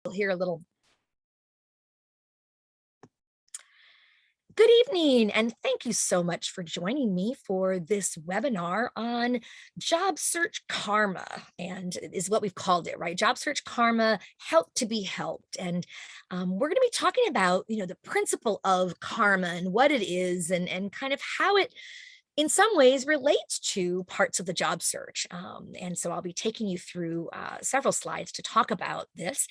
You'll hear a little. Good evening, and thank you so much for joining me for this webinar on job search karma, and it is what we've called it, right? Job search karma, help to be helped. And we're going to be talking about, the principle of karma and what it is, and kind of how it in some ways relates to parts of the job search. And so I'll be taking you through several slides to talk about this.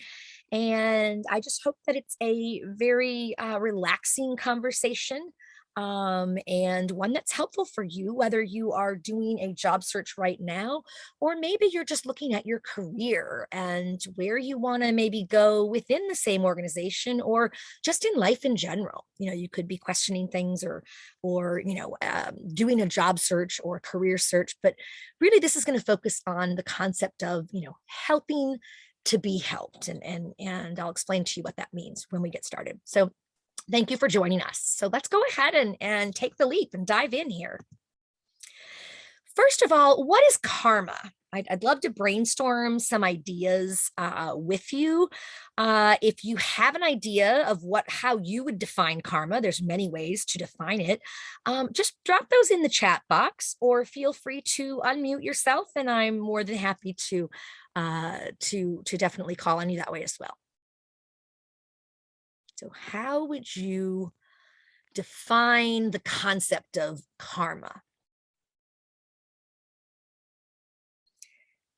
And I just hope that it's a very relaxing conversation, and one that's helpful for you, whether you are doing a job search right now, or maybe you're just looking at your career and where you want to maybe go within the same organization or just in life in general. You could be questioning things or doing a job search or career search, but really this is going to focus on the concept of, helping to be helped. And I'll explain to you what that means when we get started. So thank you for joining us. So let's go ahead and take the leap and dive in here. First of all, what is karma? I'd love to brainstorm some ideas with you. If you have an idea of how you would define karma, there's many ways to define it. Just drop those in the chat box, or feel free to unmute yourself, and I'm more than happy to definitely call on you that way as well. So how would you define the concept of karma?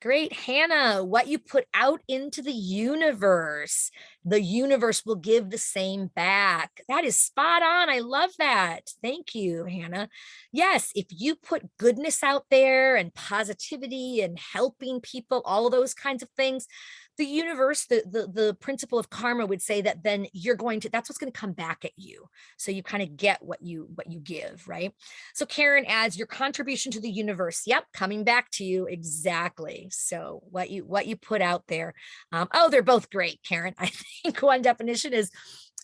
Great, Hannah, what you put out into the universe will give the same back. That is spot on. I love that. Thank you, Hannah. Yes, if you put goodness out there and positivity and helping people, all of those kinds of things, the universe, the principle of karma would say that then that's what's going to come back at you. So you kind of get what you give, right? So Karen adds your contribution to the universe. Yep, coming back to you. Exactly. So what you put out there. They're both great, Karen. I think one definition is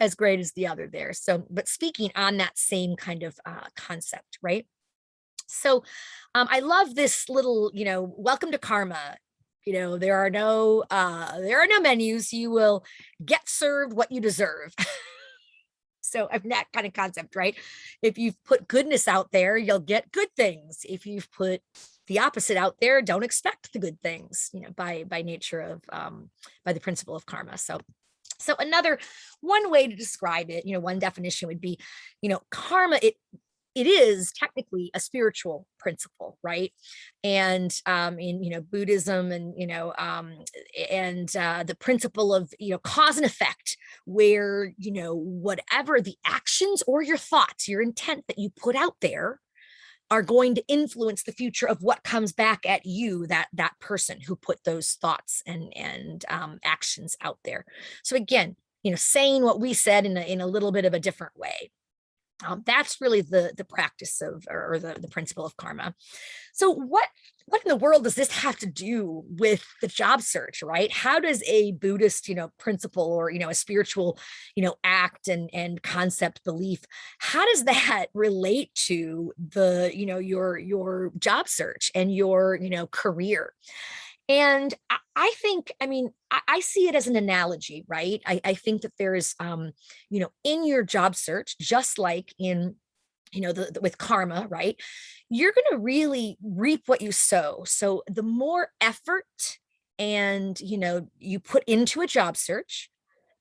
as great as the other there. So, but speaking on that same kind of concept, right? So I love this little, welcome to karma. There are no menus. You will get served what you deserve. So that kind of concept, right? If you've put goodness out there, you'll get good things. If you've put the opposite out there, don't expect the good things, by nature of, by the principle of karma. So one way to describe it, one definition would be, karma, it is technically a spiritual principle, right? And in Buddhism and the principle of cause and effect, where whatever the actions or your thoughts, your intent that you put out there are going to influence the future of what comes back at you, that person who put those thoughts and actions out there. So again, saying what we said in a little bit of a different way. That's really the practice of, or the principle of karma. So what in the world does this have to do with the job search, right? How does a Buddhist, principle, or, a spiritual, act and concept belief, how does that relate to the, your job search and your, career? And I think, I see it as an analogy, right? I think that there is, in your job search, just like in, with karma, right? You're going to really reap what you sow. So the more effort and, you put into a job search,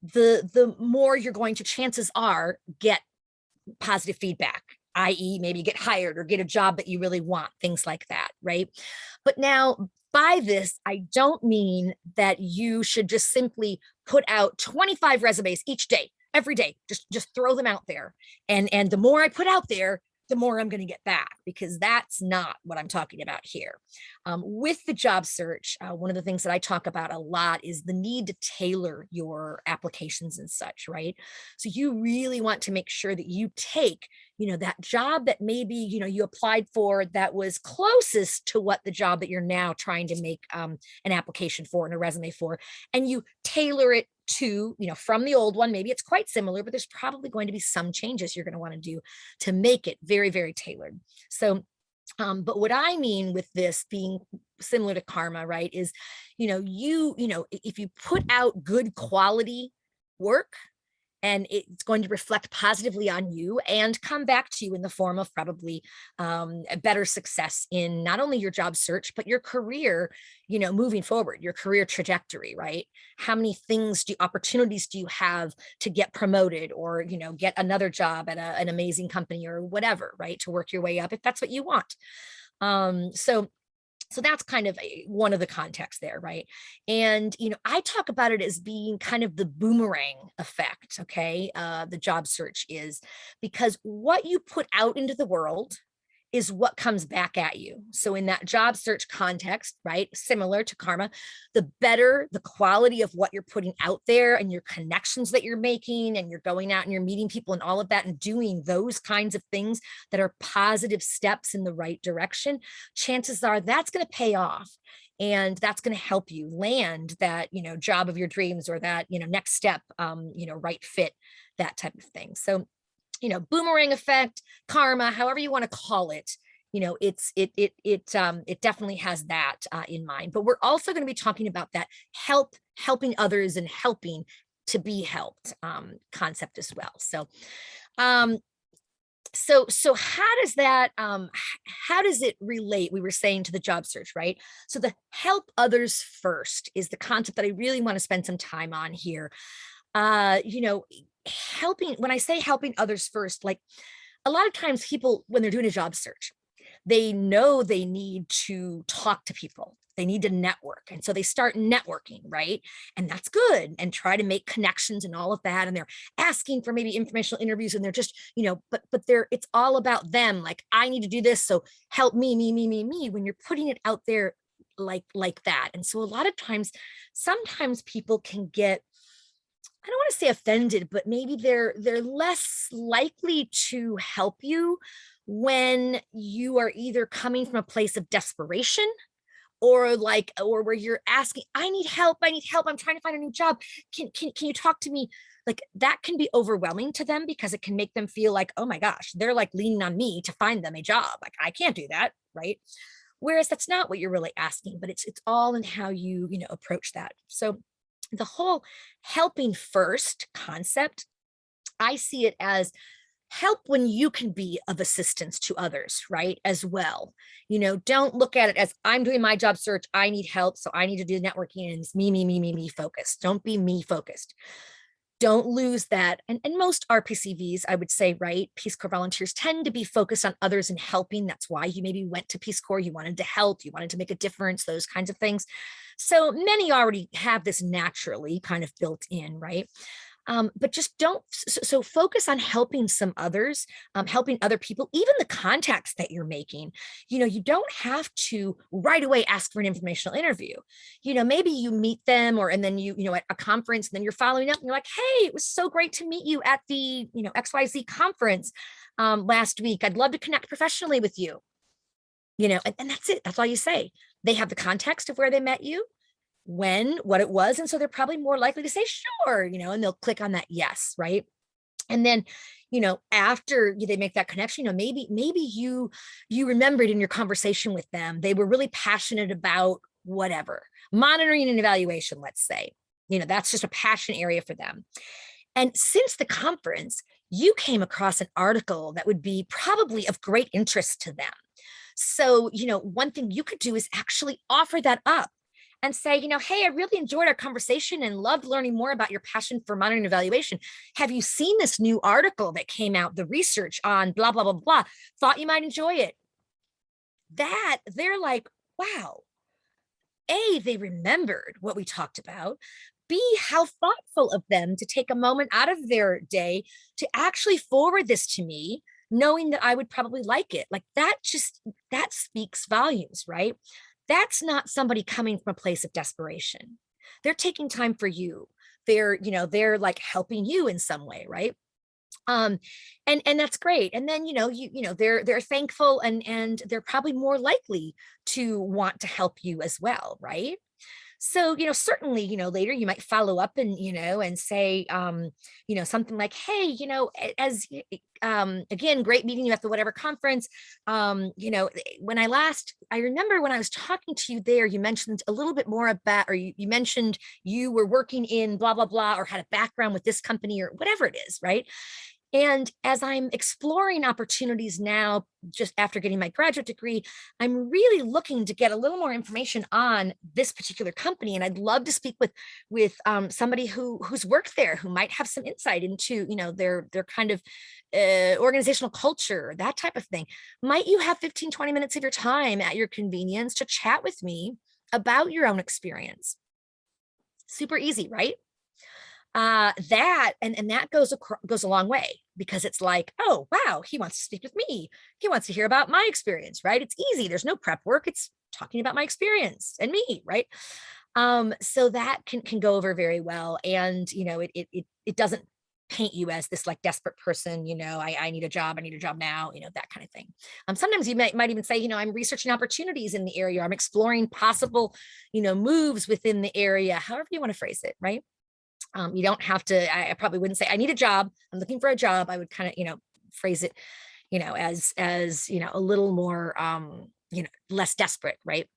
the more you're going to, chances are, get positive feedback, i.e. maybe get hired or get a job that you really want, things like that, right? But now, by this, I don't mean that you should just simply put out 25 resumes each day, every day, just throw them out there. And the more I put out there, the more I'm going to get back, because that's not what I'm talking about here. With the job search, one of the things that I talk about a lot is the need to tailor your applications and such, right? So you really want to make sure that you take, that job that maybe, you applied for that was closest to what the job that you're now trying to make an application for and a resume for, and you tailor it to, from the old one. Maybe it's quite similar, but there's probably going to be some changes you're going to want to do to make it very, very tailored. So But what I mean with this being similar to karma, right, is, if you put out good quality work, and it's going to reflect positively on you and come back to you in the form of probably a better success in not only your job search, but your career, moving forward, your career trajectory, right? How many opportunities do you have to get promoted or, get another job at an amazing company or whatever, right? To work your way up if that's what you want. So that's kind of one of the contexts there, right? And, I talk about it as being kind of the boomerang effect, okay? The job search is because what you put out into the world is what comes back at you. So in that job search context, right, similar to karma, the better the quality of what you're putting out there and your connections that you're making, and you're going out and you're meeting people and all of that and doing those kinds of things that are positive steps in the right direction, chances are that's going to pay off. And that's going to help you land that, job of your dreams, or that, next step, right fit, that type of thing. So boomerang effect, karma, however you want to call it, it definitely has that in mind. But we're also going to be talking about that helping others and helping to be helped concept as well. So how does that how does it relate, we were saying, to the job search, right? So the help others first is the concept that I really want to spend some time on here. When I say helping others first, like a lot of times people, when they're doing a job search, they know they need to talk to people. They need to network. And so they start networking, right? And that's good. And try to make connections and all of that. And they're asking for maybe informational interviews, and they're just, but it's all about them. Like, I need to do this. So help me, when you're putting it out there like that. And so a lot of times, sometimes people can get, I don't want to say offended, but maybe they're less likely to help you when you are either coming from a place of desperation, or where you're asking, I need help, I'm trying to find a new job. Can you talk to me? Like, that can be overwhelming to them, because it can make them feel like, oh my gosh, they're like leaning on me to find them a job. Like, I can't do that, right? Whereas that's not what you're really asking, but it's all in how you approach that. So the whole helping first concept, I see it as help when you can be of assistance to others, right? As well. Don't look at it as, I'm doing my job search, I need help, so I need to do networking, and it's me focused. Don't be me focused. Don't lose that. And most RPCVs, I would say, right, Peace Corps volunteers tend to be focused on others and helping. That's why you maybe went to Peace Corps. You wanted to help, you wanted to make a difference, those kinds of things. So many already have this naturally kind of built in, right? But just don't, so focus on helping some others, helping other people, even the contacts that you're making. You don't have to right away ask for an informational interview. Maybe you meet them, and then at a conference, and then you're following up and you're like, hey, it was so great to meet you at the, XYZ conference last week. I'd love to connect professionally with you. And that's it. That's all you say. They have the context of where they met you, what it was. And so they're probably more likely to say, sure, and they'll click on that yes, right? And then, after they make that connection, maybe you remembered in your conversation with them, they were really passionate about whatever, monitoring and evaluation, let's say, that's just a passion area for them. And since the conference, you came across an article that would be probably of great interest to them. So, one thing you could do is actually offer that up and say, hey, I really enjoyed our conversation and loved learning more about your passion for monitoring and evaluation. Have you seen this new article that came out, the research on blah, blah, blah, blah? Thought you might enjoy it. That they're like, wow, A, they remembered what we talked about. B, how thoughtful of them to take a moment out of their day to actually forward this to me, knowing that I would probably like it. Like, that speaks volumes, right? That's not somebody coming from a place of desperation. They're taking time for you. They're like helping you in some way, right? And that's great. And then, they're thankful, and they're probably more likely to want to help you as well, right? So, certainly, later you might follow up and, and say, something like, hey, as again, great meeting you at the whatever conference. When I remember when I was talking to you there, you mentioned a little bit more about, or you mentioned you were working in blah, blah, blah, or had a background with this company or whatever it is, right? And as I'm exploring opportunities now, just after getting my graduate degree, I'm really looking to get a little more information on this particular company. And I'd love to speak with somebody who's worked there, who might have some insight into, their kind of organizational culture, that type of thing. Might you have 15, 20 minutes of your time at your convenience to chat with me about your own experience? Super easy, right? That goes a long way, because it's like, oh, wow, he wants to speak with me. He wants to hear about my experience, right? It's easy. There's no prep work. It's talking about my experience and me, right? So that can go over very well. And, it doesn't paint you as this like desperate person, I need a job now, that kind of thing. Sometimes you might even say, I'm researching opportunities in the area. I'm exploring possible, moves within the area, however you want to phrase it, right? You don't have to, I probably wouldn't say I need a job, I'm looking for a job. I would kind of, phrase it, as, a little more, less desperate, right?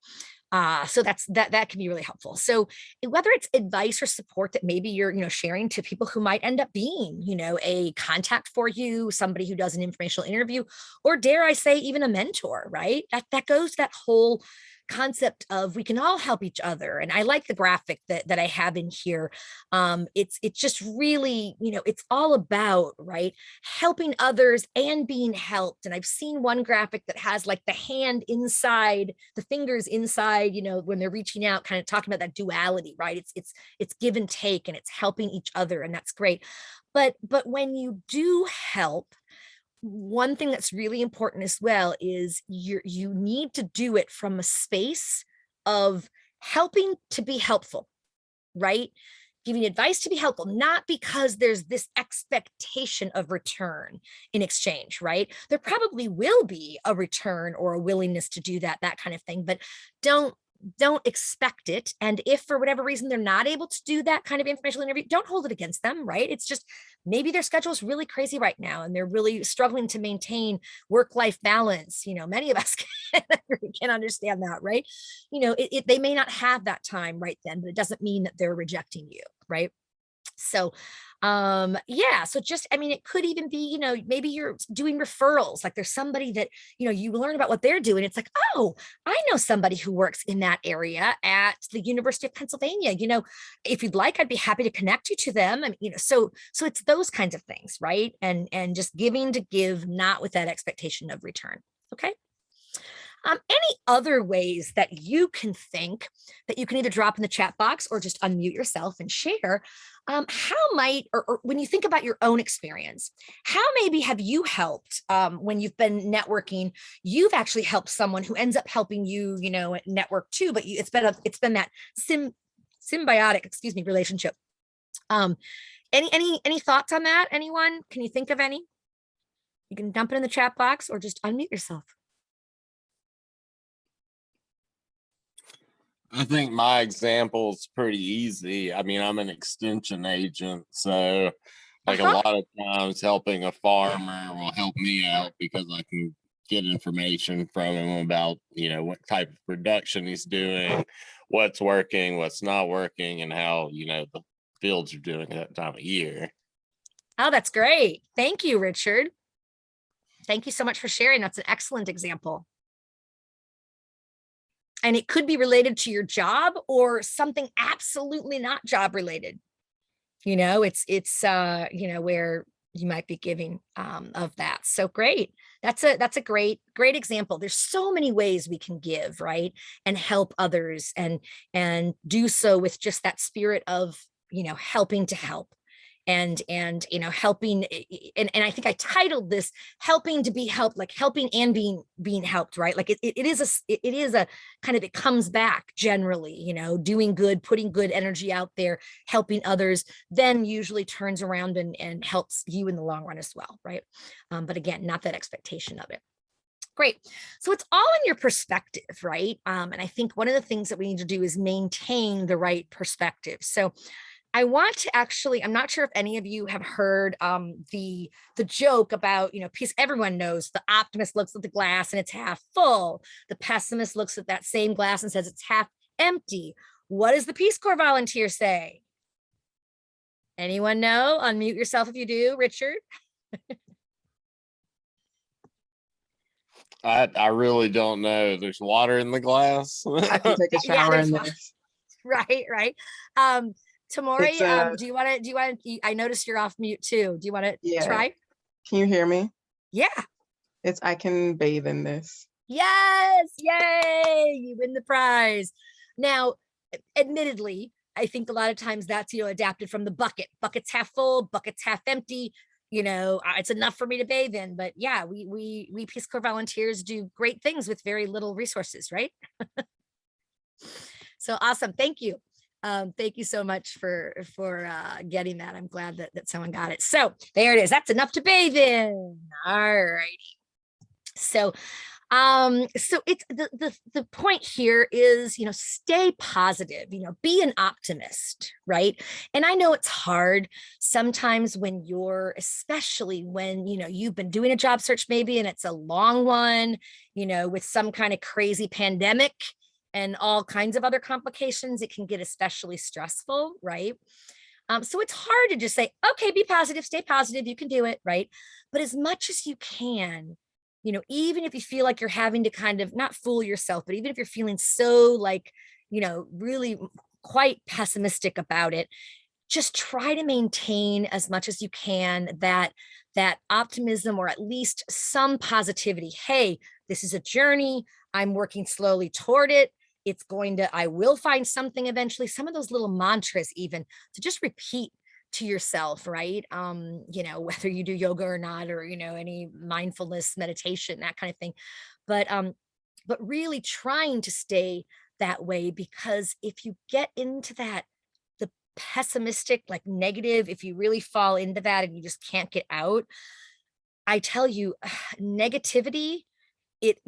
So that can be really helpful. So whether it's advice or support that maybe you're, sharing to people who might end up being, a contact for you, somebody who does an informational interview, or dare I say, even a mentor, right? That goes that whole concept of we can all help each other. And I like the graphic that I have in here. It's just really, it's all about, right, helping others and being helped. And I've seen one graphic that has like the hand inside, the fingers inside, when they're reaching out, kind of talking about that duality, right? It's give and take, and it's helping each other, and that's great. But when you do help, one thing that's really important as well is you need to do it from a space of helping to be helpful, right? Giving advice to be helpful, not because there's this expectation of return in exchange, right? There probably will be a return or a willingness to do that kind of thing, but don't expect it. And if for whatever reason they're not able to do that kind of informational interview, don't hold it against them, right? It's just maybe their schedule is really crazy right now and they're really struggling to maintain work-life balance. Many of us can understand that, right? They may not have that time right then, but it doesn't mean that they're rejecting you, right? So so just, it could even be, maybe you're doing referrals, like there's somebody that, you learn about what they're doing. It's like, oh, I know somebody who works in that area at the University of Pennsylvania. If you'd like, I'd be happy to connect you to them. So it's those kinds of things, right? And just giving to give, not with that expectation of return. Okay. Any other ways that you can think that you can either drop in the chat box or just unmute yourself and share, how might, or when you think about your own experience, how maybe have you helped when you've been networking, you've actually helped someone who ends up helping you, network too, but it's been that symbiotic, relationship. Any thoughts on that? Anyone? Can you think of any? You can dump it in the chat box or just unmute yourself. I think my example is pretty easy. I'm an extension agent, so a lot of times helping a farmer will help me out because I can get information from him about, what type of production he's doing, what's working, what's not working, and how, the fields are doing at that time of year. Oh, that's great. Thank you, Richard. Thank you so much for sharing. That's an excellent example. And it could be related to your job or something absolutely not job related. It's where you might be giving of that. So great. That's a great example. There's so many ways we can give, right? And help others and do so with just that spirit of, helping to help. And helping, and I think I titled this helping to be helped, like helping and being helped, right? Like it is a kind of, it comes back generally, doing good, putting good energy out there, helping others, then usually turns around and helps you in the long run as well, right? But again, not that expectation of it. Great. So it's all in your perspective, right? And I think one of the things that we need to do is maintain the right perspective. So I want to actually, I'm not sure if any of you have heard the joke about, peace. Everyone knows the optimist looks at the glass and it's half full. The pessimist looks at that same glass and says it's half empty. What does the Peace Corps volunteer say? Anyone know? Unmute yourself if you do, Richard. I really don't know. There's water in the glass. I can take a shower in this. Right. Tamori, do you want to, I noticed you're off mute too. Do you want to try? Can you hear me? Yeah. I can bathe in this. Yes. Yay. You win the prize. Now, admittedly, I think a lot of times that's, adapted from the bucket. Bucket's half full, bucket's half empty. It's enough for me to bathe in. But yeah, we Peace Corps volunteers do great things with very little resources, right? So awesome. Thank you. Thank you so much for getting that. I'm glad that someone got it. So there it is. That's enough to bathe in. All righty. So it's the point here is, stay positive, be an optimist, right? And I know it's hard sometimes when especially when, you've been doing a job search maybe, and it's a long one, with some kind of crazy pandemic and all kinds of other complications, it can get especially stressful, right? So it's hard to just say, okay, be positive, stay positive, you can do it, right? But as much as you can, even if you feel like you're having to kind of not fool yourself, but even if you're feeling so like, really quite pessimistic about it, just try to maintain as much as you can that optimism, or at least some positivity. Hey, this is a journey. I'm working slowly toward it. I will find something eventually. Some of those little mantras even to just repeat to yourself, right? Whether you do yoga or not, or, any mindfulness meditation, that kind of thing. But really trying to stay that way, because if you get into the pessimistic, like negative, if you really fall into that and you just can't get out, I tell you, negativity, it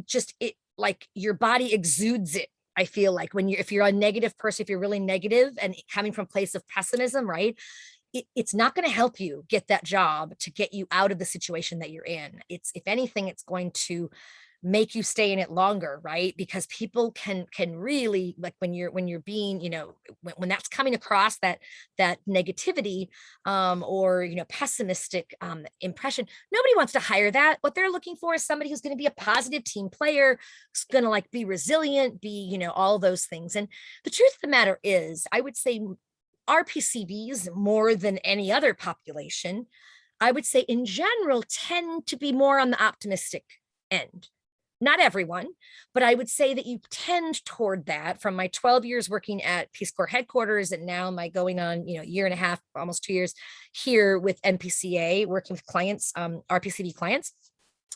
like your body exudes it. I feel like if you're a negative person, if you're really negative and coming from a place of pessimism, right? It's not going to help you get that job to get you out of the situation that you're in. If anything, it's going to make you stay in it longer, right? Because people can really, like when you're being, when that's coming across, that negativity or pessimistic impression, nobody wants to hire that. What they're looking for is somebody who's going to be a positive team player, who's going to be resilient, be all those things. And the truth of the matter is, I would say RPCVs, more than any other population, I would say in general, tend to be more on the optimistic end. Not everyone, but I would say that you tend toward that. From my 12 years working at Peace Corps headquarters, and now my going on, year and a half, almost 2 years here with NPCA, working with clients, RPCV clients,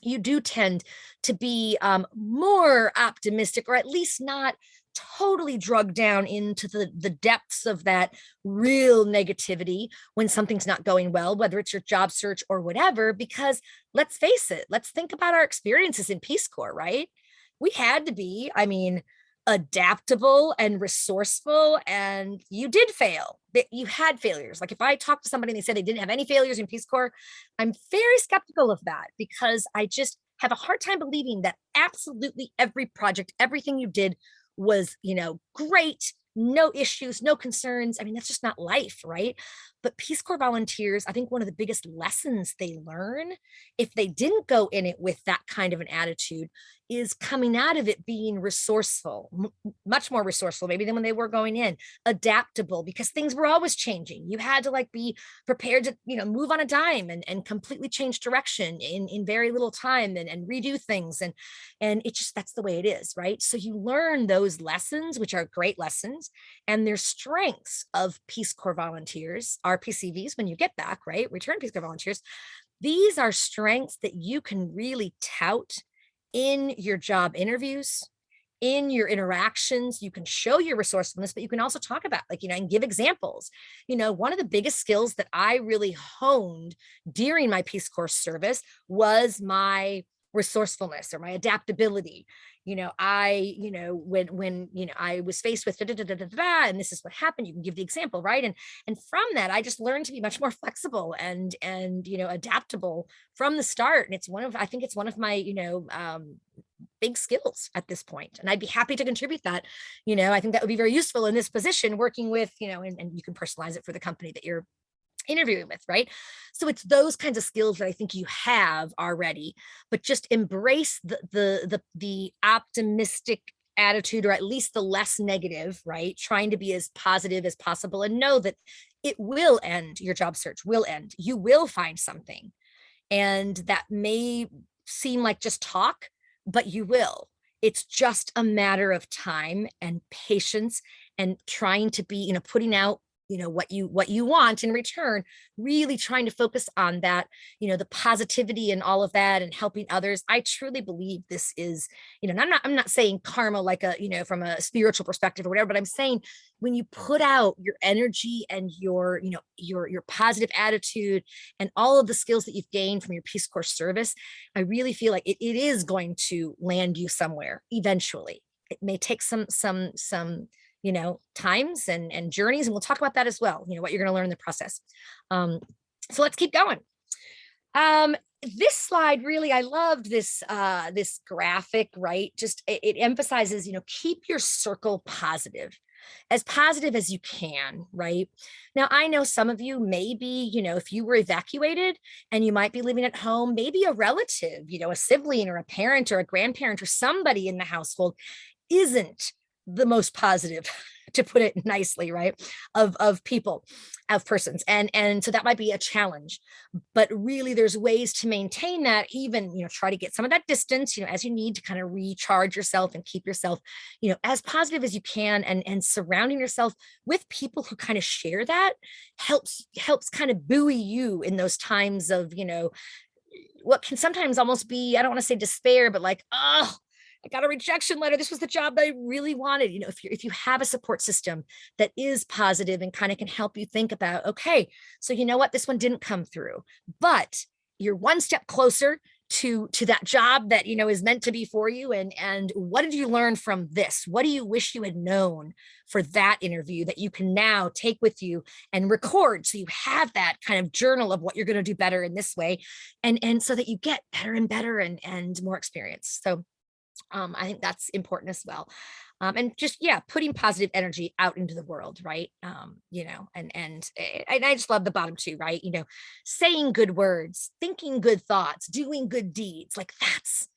you do tend to be more optimistic, or at least not totally drugged down into the depths of that real negativity when something's not going well, whether it's your job search or whatever. Because let's face it, let's think about our experiences in Peace Corps, right? We had to be, adaptable and resourceful, and you did fail. You had failures. Like if I talk to somebody and they said they didn't have any failures in Peace Corps, I'm very skeptical of that, because I just have a hard time believing that absolutely every project, everything you did was, great, no issues, no concerns. That's just not life, right? But Peace Corps volunteers, I think one of the biggest lessons they learn, if they didn't go in it with that kind of an attitude, is coming out of it being resourceful, much more resourceful maybe than when they were going in, adaptable, because things were always changing. You had to be prepared to, move on a dime and completely change direction in very little time and redo things. And it's just, that's the way it is, right? So you learn those lessons, which are great lessons, and their strengths of Peace Corps volunteers, RPCVs, when you get back, right? Return Peace Corps volunteers. These are strengths that you can really tout in your job interviews, in your interactions. You can show your resourcefulness, but you can also talk about, and give examples. One of the biggest skills that I really honed during my Peace Corps service was my resourcefulness or my adaptability. When I was faced with and this is what happened, you can give the example, right? And from that, I just learned to be much more flexible and adaptable from the start. And I think it's one of my, big skills at this point. And I'd be happy to contribute that. I think that would be very useful in this position, working with, and you can personalize it for the company that you're interviewing with, right? So it's those kinds of skills that I think you have already, but just embrace the optimistic attitude, or at least the less negative, right? Trying to be as positive as possible and know that it will end. Your job search will end. You will find something. And that may seem like just talk, but you will. It's just a matter of time and patience and trying to be, putting out what you want in return, really trying to focus on that, the positivity and all of that, and helping others. I truly believe this is, and I'm not saying karma like from a spiritual perspective or whatever, but I'm saying when you put out your energy and your positive attitude and all of the skills that you've gained from your Peace Corps service, I really feel like it is going to land you somewhere eventually. It may take some times and journeys, and we'll talk about that as well, what you're going to learn in the process. So let's keep going. This slide, really, I loved this graphic, right? Just it emphasizes, keep your circle positive as you can, right? Now, I know some of you, maybe, if you were evacuated and you might be living at home, maybe a relative, a sibling or a parent or a grandparent or somebody in the household isn't the most positive, to put it nicely, right, of persons. And so that might be a challenge, but really there's ways to maintain that, even, try to get some of that distance, as you need to kind of recharge yourself and keep yourself, as positive as you can, and surrounding yourself with people who kind of share that helps kind of buoy you in those times of, what can sometimes almost be, I don't want to say despair, but like, oh, I got a rejection letter. This was the job that I really wanted. If you have a support system that is positive and kind of can help you think about, okay, so you know what, this one didn't come through, but you're one step closer to that job that, is meant to be for you. And what did you learn from this? What do you wish you had known for that interview that you can now take with you and record? So you have that kind of journal of what you're going to do better in this way. And so that you get better and better and more experience. So I think that's important as well. And just, putting positive energy out into the world, right? And I just love the bottom two, right? Saying good words, thinking good thoughts, doing good deeds. Like that's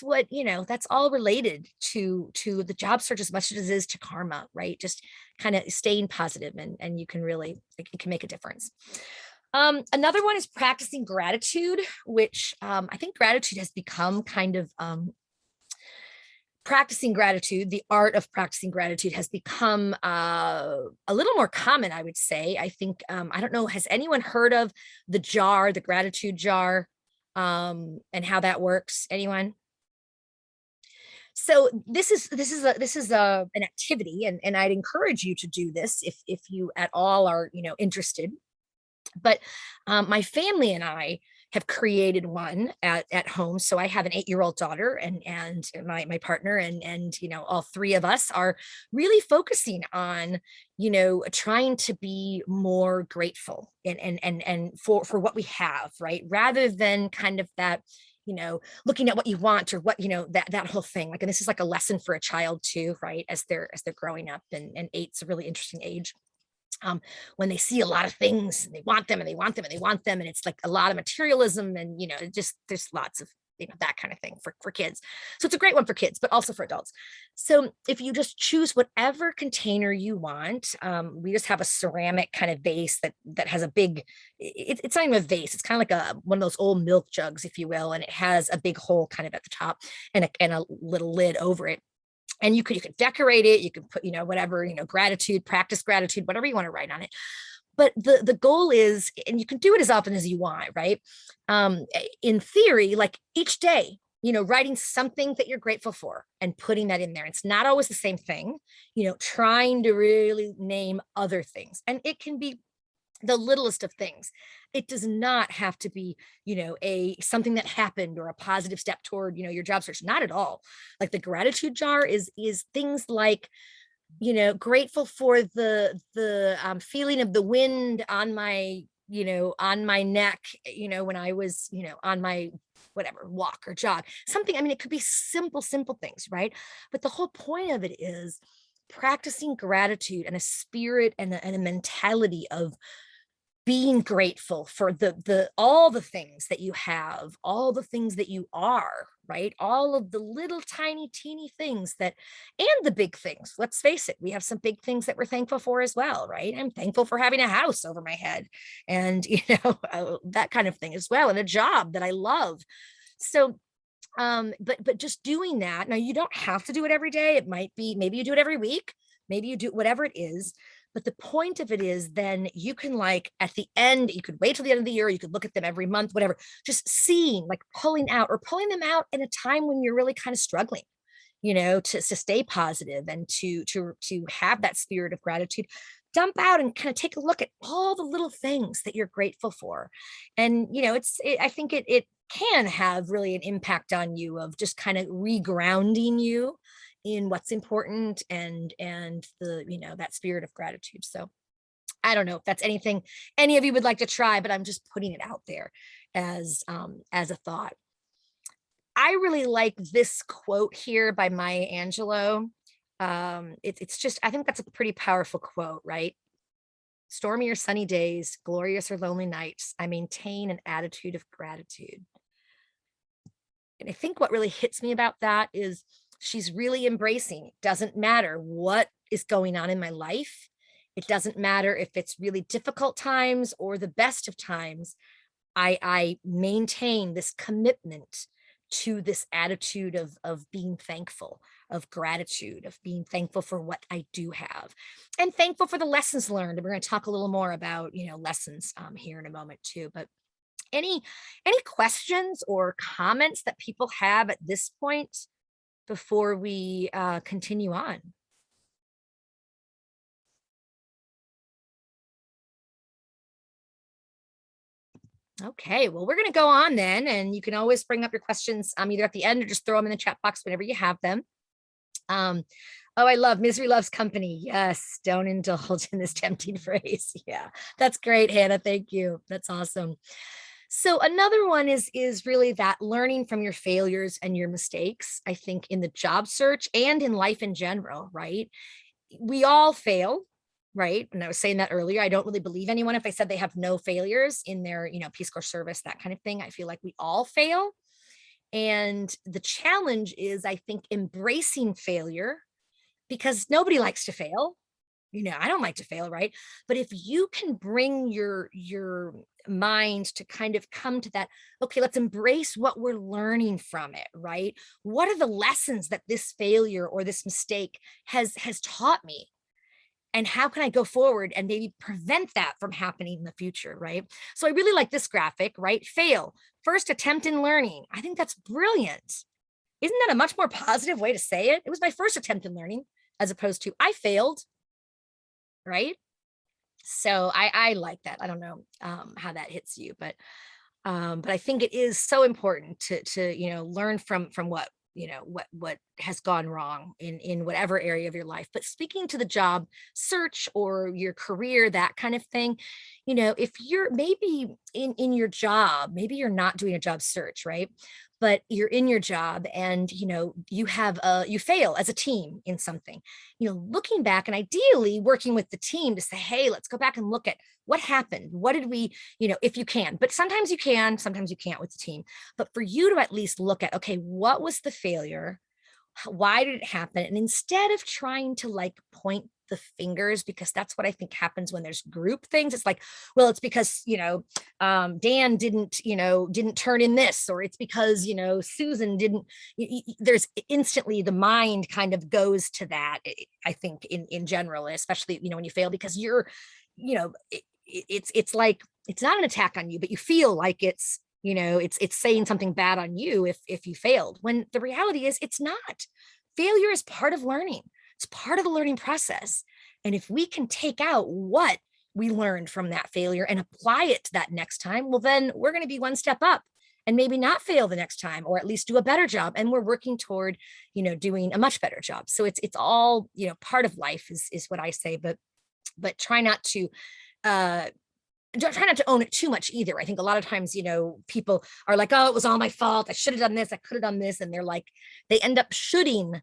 what, that's all related to the job search as much as it is to karma, right? Just kind of staying positive, and you can really, it can make a difference. Another one is practicing gratitude, which I think gratitude has become kind of, practicing gratitude, the art of practicing gratitude has become a little more common, I would say. I think, I don't know, has anyone heard of the gratitude jar, and how that works? Anyone? So this is an activity, and I'd encourage you to do this if you at all are, interested. But my family and I have created one at home. So I have an 8-year-old daughter and my partner and all three of us are really focusing on, trying to be more grateful and for what we have, right? Rather than kind of that, looking at what you want or what, that whole thing. Like, and this is like a lesson for a child too, right? As they're growing up, and 8's a really interesting age. When they see a lot of things and they want them and they want them and they want them. And it's like a lot of materialism and, just there's lots of, that kind of thing for kids. So it's a great one for kids, but also for adults. So if you just choose whatever container you want, we just have a ceramic kind of vase that has a big, it's not even a vase. It's kind of like one of those old milk jugs, if you will. And it has a big hole kind of at the top and a little lid over it. And you could decorate it. You can put, whatever, gratitude, practice gratitude, whatever you want to write on it. But the goal is, and you can do it as often as you want, right? In theory, like each day, writing something that you're grateful for and putting that in there. It's not always the same thing, trying to really name other things. And it can be the littlest of things. It does not have to be, something that happened or a positive step toward, your job search. Not at all. Like the gratitude jar is things like, grateful for the feeling of the wind on my, on my neck, when I was, on my whatever walk or jog, something. I mean, it could be simple things, right? But the whole point of it is practicing gratitude and a spirit and a mentality of being grateful for all the things that you have, all the things that you are, right? All of the little tiny teeny things and the big things. Let's face it, we have some big things that we're thankful for as well, right? I'm thankful for having a house over my head and that kind of thing as well, and a job that I love. So but just doing that, now you don't have to do it every day. It might be, maybe you do it every week, maybe you do whatever it is. But the point of it is then you can, like, at the end, you could wait till the end of the year, you could look at them every month, whatever, just seeing, like pulling them out in a time when you're really kind of struggling, to stay positive and to have that spirit of gratitude. Dump out and kind of take a look at all the little things that you're grateful for. And, I think it can have really an impact on you of just kind of regrounding you in what's important and the, that spirit of gratitude. So I don't know if that's anything any of you would like to try, but I'm just putting it out there as a thought. I really like this quote here by Maya Angelou. It's just, I think that's a pretty powerful quote, right? Stormy or sunny days, glorious or lonely nights, I maintain an attitude of gratitude. And I think what really hits me about that is she's really embracing, it doesn't matter what is going on in my life. It doesn't matter if it's really difficult times or the best of times. I maintain this commitment to this attitude of being thankful, of gratitude, of being thankful for what I do have, and thankful for the lessons learned. And we're going to talk a little more about, lessons here in a moment too. But any questions or comments that people have at this point before we continue on? Okay, well, we're going to go on then, and you can always bring up your questions either at the end or just throw them in the chat box whenever you have them. Oh, I love misery loves company. Yes, don't indulge in this tempting phrase. Yeah, that's great, Hannah. Thank you. That's awesome. So another one is really that learning from your failures and your mistakes, I think, in the job search and in life in general, right? We all fail, right? And I was saying that earlier. I don't really believe anyone if they said they have no failures in their, Peace Corps service, that kind of thing. I feel like we all fail. And the challenge is, I think, embracing failure, because nobody likes to fail. I don't like to fail, right? But if you can bring your mind to kind of come to that, okay, let's embrace what we're learning from it, right? What are the lessons that this failure or this mistake has taught me? And how can I go forward and maybe prevent that from happening in the future, right? So I really like this graphic, right? Fail, first attempt in learning. I think that's brilliant. Isn't that a much more positive way to say it? It was my first attempt in learning, as opposed to I failed, right? So I like that. I don't know how that hits you, but I think it is so important to learn from what what has gone wrong in whatever area of your life. But speaking to the job search or your career, that kind of thing, if you're maybe in your job, maybe you're not doing a job search, right? But you're in your job and, you have you fail as a team in something, looking back and ideally working with the team to say, hey, let's go back and look at what happened. What did we, if you can, but sometimes you can, sometimes you can't with the team. But for you to at least look at, okay, what was the failure? Why did it happen? And instead of trying to point the fingers, because that's what I think happens when there's group things. It's like, well, it's because, Dan didn't turn in this, or it's because, Susan didn't, there's instantly the mind kind of goes to that. I think in general, especially, when you fail, because you're, it's like, it's not an attack on you, but you feel like it's, it's saying something bad on you if you failed, when the reality is it's not. Failure is part of learning. It's part of the learning process. And if we can take out what we learned from that failure and apply it to that next time, well, then we're going to be one step up and maybe not fail the next time, or at least do a better job. And we're working toward, doing a much better job. So it's all, part of life is what I say, but try not to, try not to own it too much either. I think a lot of times, people are like, oh, it was all my fault. I should have done this. I could have done this. And they're like, they end up shooting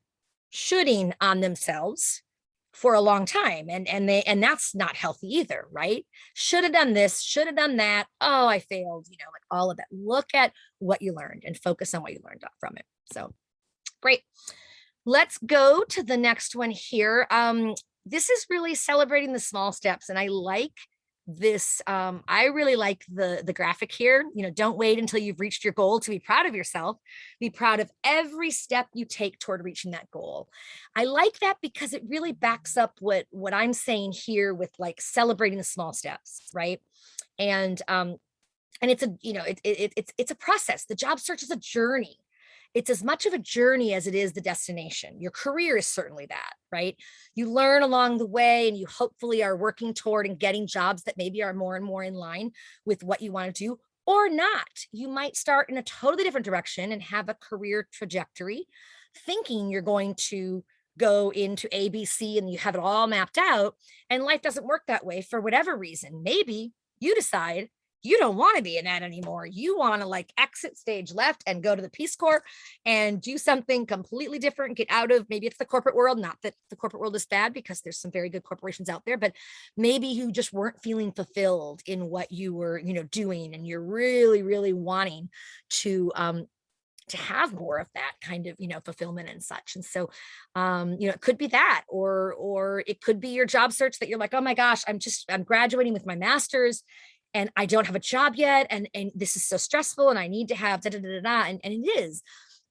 on themselves for a long time. And that's not healthy either, right? Should have done this, should have done that. Oh, I failed, like all of that. Look at what you learned and focus on what you learned from it. So great. Let's go to the next one here. This is really celebrating the small steps. And I like this. I really like the graphic here. Don't wait until you've reached your goal to be proud of yourself. Be proud of every step you take toward reaching that goal. I like that because it really backs up what I'm saying here with like celebrating the small steps, right? And it's a, it's a process. The job search is a journey. It's as much of a journey as it is the destination. Your career is certainly that, right? You learn along the way and you hopefully are working toward and getting jobs that maybe are more and more in line with what you want to do or not. You might start in a totally different direction and have a career trajectory thinking you're going to go into ABC and you have it all mapped out, and life doesn't work that way for whatever reason. Maybe you decide you don't want to be in that anymore. You want to like exit stage left and go to the Peace Corps and do something completely different, get out of, maybe it's the corporate world, not that the corporate world is bad because there's some very good corporations out there, but maybe you just weren't feeling fulfilled in what you were, doing. And you're really, really wanting to have more of that kind of, fulfillment and such. And so, it could be that, or it could be your job search that you're like, oh my gosh, I'm graduating with my master's and I don't have a job yet. And this is so stressful and I need to have da, da, da, da, da. And it is,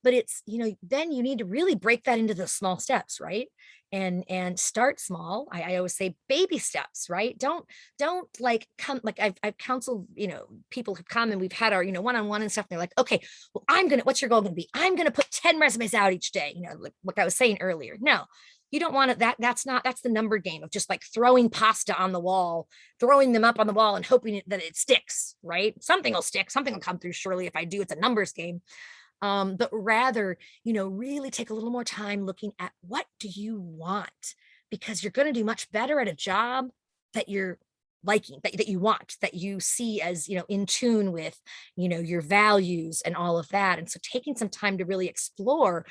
but it's, then you need to really break that into the small steps, right? And start small. I always say baby steps, right? Don't like come, like I've counseled, people who come and we've had our, one-on-one and stuff. And they're like, okay, well, what's your goal going to be? I'm going to put 10 resumes out each day. Like I was saying earlier, no, you don't want it. That's the number game of just like throwing pasta on the wall, throwing them up on the wall and hoping that it sticks, right? Something will stick, something will come through. Surely if I do, it's a numbers game. But rather, really take a little more time looking at what do you want, because you're going to do much better at a job that you're liking, that you want, that you see as, in tune with, your values and all of that. And so taking some time to really explore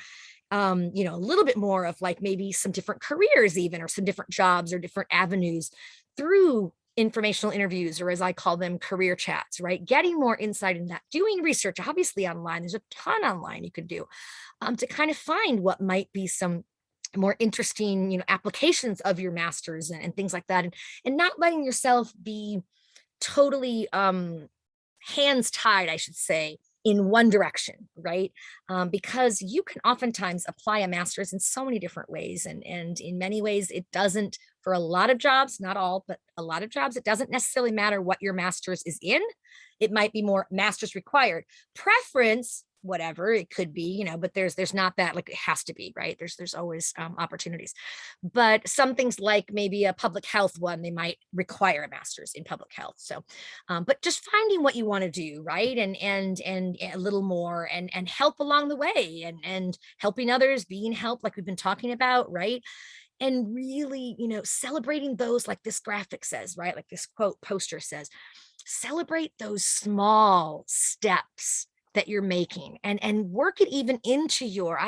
a little bit more of like maybe some different careers even, or some different jobs or different avenues through informational interviews, or as I call them, career chats, right? Getting more insight in that, doing research, obviously online, there's a ton online you could do to kind of find what might be some more interesting, applications of your master's and things like that. And not letting yourself be totally hands tied, I should say, in one direction, right? Because you can oftentimes apply a master's in so many different ways. And in many ways, it doesn't, for a lot of jobs, not all, but a lot of jobs, it doesn't necessarily matter what your master's is in. It might be more master's required. Preference, whatever it could be, but there's not that like it has to be, right? There's always opportunities, but some things like maybe a public health one, they might require a master's in public health. So, but just finding what you want to do, right? And a little more and help along the way and helping others, being helped, like we've been talking about, right? And really, celebrating those, like this graphic says, right? Like this quote poster says, celebrate those small steps that you're making and work it even into your,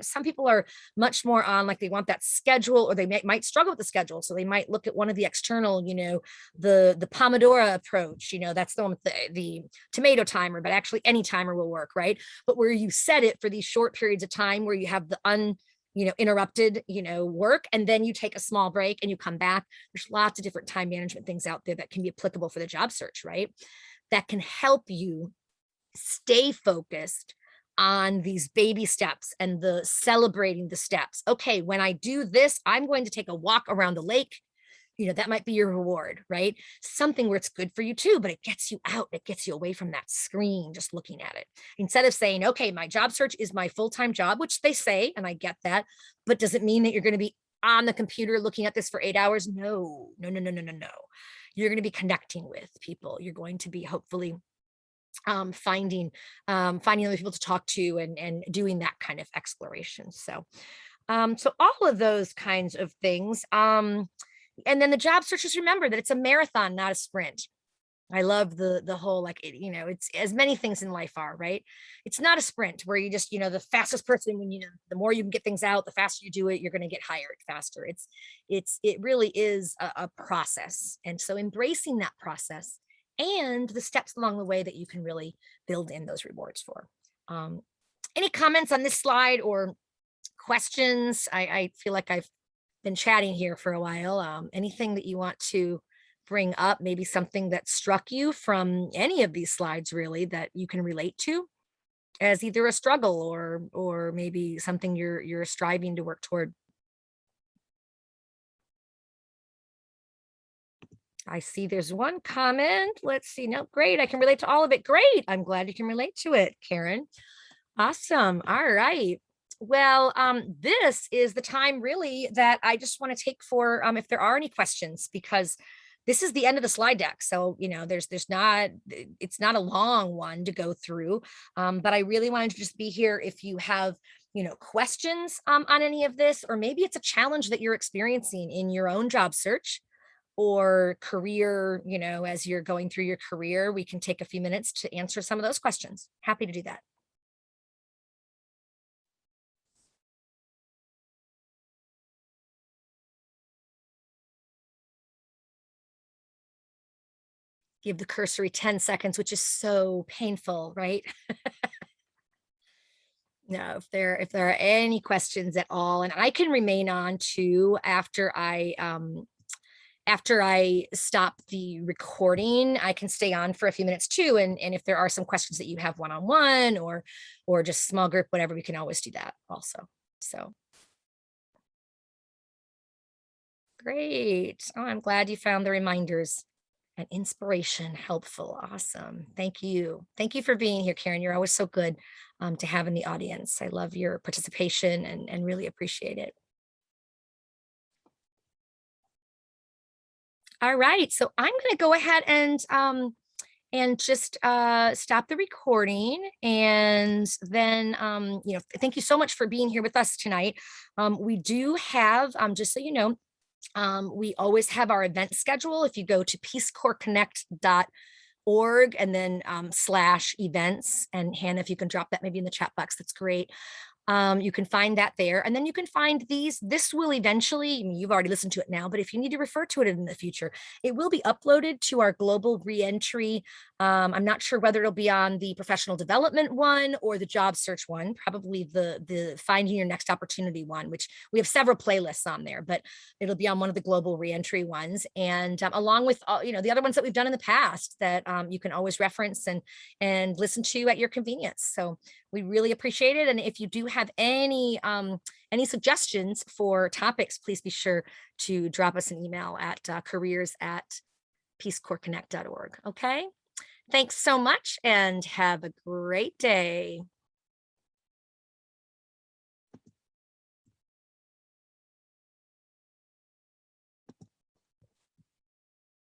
some people are much more on like they want that schedule, or they might struggle with the schedule. So they might look at one of the external, the Pomodoro approach, that's the one with the tomato timer, but actually any timer will work, right? But where you set it for these short periods of time where you have the interrupted, work, and then you take a small break and you come back. There's lots of different time management things out there that can be applicable for the job search, right? That can help you stay focused on these baby steps and the celebrating the steps. Okay, when I do this, I'm going to take a walk around the lake. That might be your reward, right? Something where it's good for you too, but it gets you out, it gets you away from that screen, just looking at it. Instead of saying, okay, my job search is my full-time job, which they say, and I get that, but does it mean that you're going to be on the computer looking at this for 8 hours? No. you're going to be connecting with people. You're going to be hopefully finding other people to talk to and doing that kind of exploration. So all of those kinds of things. And then the job searchers, remember that it's a marathon, not a sprint. I love the whole, like, it's as many things in life are, right? It's not a sprint where you just, the fastest person, when, the more you can get things out, the faster you do it, you're going to get hired faster. It really is a process. And so embracing that process and the steps along the way that you can really build in those rewards for. Any comments on this slide or questions? I feel like I've been chatting here for a while. Anything that you want to bring up, maybe something that struck you from any of these slides, really, that you can relate to as either a struggle or maybe something you're striving to work toward? I see there's one comment. Let's see. No, great. I can relate to all of it. Great. I'm glad you can relate to it, Karen. Awesome. All right. Well, this is the time really that I just want to take for if there are any questions, because this is the end of the slide deck. So, it's not a long one to go through, but I really wanted to just be here if you have, questions on any of this, or maybe it's a challenge that you're experiencing in your own job search or career, as you're going through your career. We can take a few minutes to answer some of those questions. Happy to do that. Give the cursory 10 seconds, which is so painful, right? No, if there are any questions at all, and I can remain on too after I stop the recording, I can stay on for a few minutes too. And if there are some questions that you have one-on-one or just small group, whatever, we can always do that also. So great. Oh, I'm glad you found the reminders and inspiration helpful. Awesome. Thank you. Thank you for being here, Karen. You're always so good to have in the audience. I love your participation and really appreciate it. All right. So I'm going to go ahead and just stop the recording. And then, thank you so much for being here with us tonight. We do have, just so you know, we always have our event schedule. If you go to peacecorpsconnect.org and then /events, and Hannah, if you can drop that maybe in the chat box, that's great. You can find that there. And then you can find this will eventually, you've already listened to it now, but if you need to refer to it in the future, it will be uploaded to our Global Reentry. I'm not sure whether it'll be on the professional development one or the job search one, probably the finding your next opportunity one, which we have several playlists on there, but it'll be on one of the Global Reentry ones. And along with all, the other ones that we've done in the past that you can always reference and listen to at your convenience. So we really appreciate it. And if you do have any suggestions for topics, please be sure to drop us an email at careers@peacecorpsconnect.org. Okay. Thanks so much and have a great day.